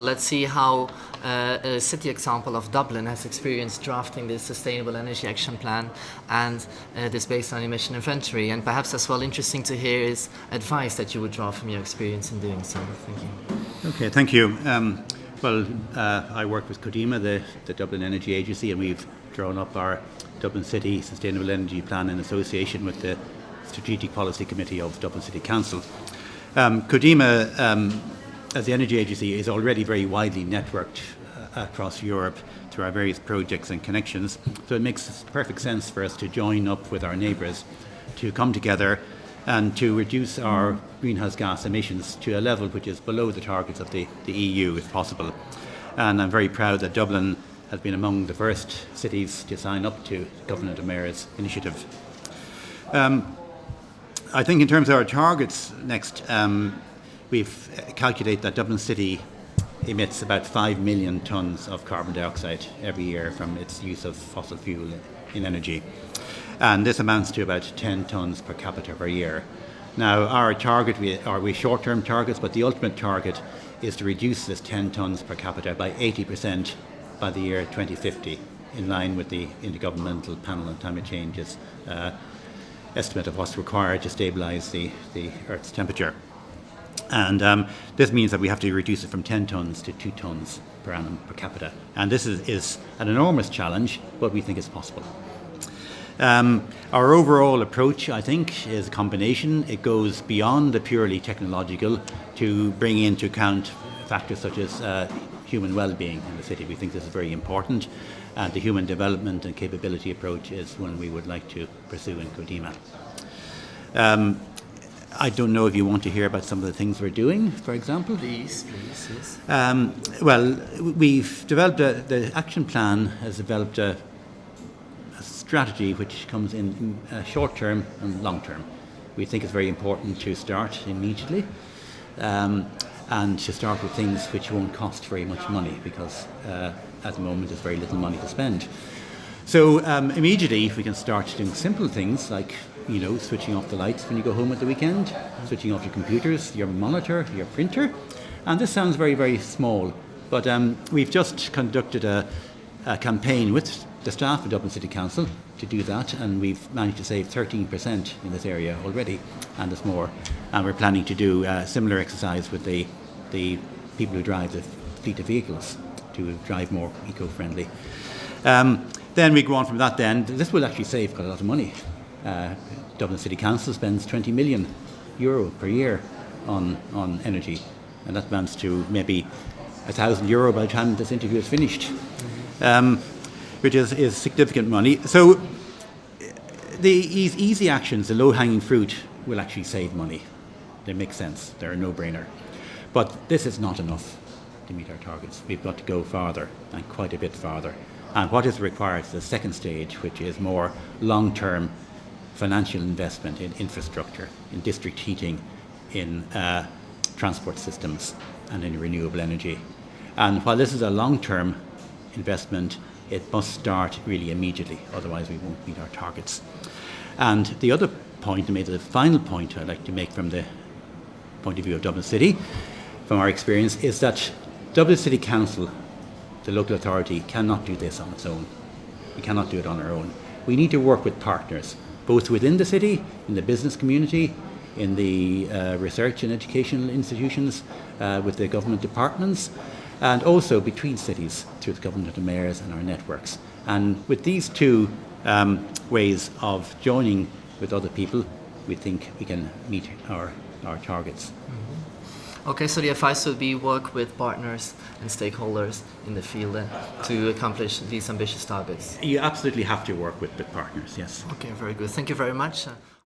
Let's see how a city example of Dublin has experienced drafting this Sustainable Energy Action Plan and this baseline emission inventory. And perhaps as well interesting to hear is advice that you would draw from your experience in doing so. Thank you. Okay, thank you. I work with Codema, the Dublin Energy Agency, and we've drawn up our Dublin City Sustainable Energy Plan in association with the Strategic Policy Committee of Dublin City Council. Codema, as the Energy Agency, is already very widely networked across Europe through our various projects and connections. So it makes perfect sense for us to join up with our neighbours to come together and to reduce our greenhouse gas emissions to a level which is below the targets of the EU, if possible. And I'm very proud that Dublin has been among the first cities to sign up to Government of Mayors initiative. I think in terms of our targets next, we've calculated that Dublin City emits about 5 million tonnes of carbon dioxide every year from its use of fossil fuel in energy. And this amounts to about 10 tonnes per capita per year. Now, our target, we short-term targets, but the ultimate target is to reduce this 10 tonnes per capita by 80% by the year 2050, in line with the Intergovernmental Panel on Climate Change's estimate of what's required to stabilise the Earth's temperature. And this means that we have to reduce it from 10 tonnes to 2 tonnes per annum per capita. And this is an enormous challenge, but we think it's possible. Our overall approach, I think, is a combination. It goes beyond the purely technological to bring into account factors such as human well-being in the city. We think this is very important. And the human development and capability approach is one we would like to pursue in Codema. I don't know if you want to hear about some of the things we're doing, for example. Please, yes. Well, we've developed the action plan has developed a strategy which comes in short term and long term. We think it's very important to start immediately and to start with things which won't cost very much money, because at the moment there's very little money to spend. So immediately, if we can start doing simple things like, switching off the lights when you go home at the weekend, switching off your computers, your monitor, your printer. And this sounds very, very small, but we've just conducted a campaign with the staff of Dublin City Council to do that, and we've managed to save 13% in this area already, and there's more. And we're planning to do a similar exercise with the people who drive the fleet of vehicles to drive more eco-friendly. Then we go on from that then. This will actually save quite a lot of money. Dublin City Council spends €20 million per year on energy, and that amounts to maybe €1,000 by the time this interview is finished, which is significant money. So these easy actions, the low-hanging fruit, will actually save money. They make sense. They're a no-brainer. But this is not enough to meet our targets. We've got to go farther, and quite a bit farther. And what is required is the second stage, which is more long-term financial investment in infrastructure, in district heating, in transport systems, and in renewable energy. And while this is a long-term investment, it must start really immediately, otherwise we won't meet our targets. And the other point, and maybe the final point I'd like to make from the point of view of Dublin City, from our experience, is that Dublin City Council, the local authority, cannot do this on its own. We cannot do it on our own. We need to work with partners, both within the city, in the business community, in the research and educational institutions, with the government departments, and also between cities through the Government of Mayors and our networks. And with these two ways of joining with other people, we think we can meet our targets. Mm-hmm. Okay, so the advice would be work with partners and stakeholders in the field to accomplish these ambitious targets. You absolutely have to work with partners, yes. Okay, very good. Thank you very much.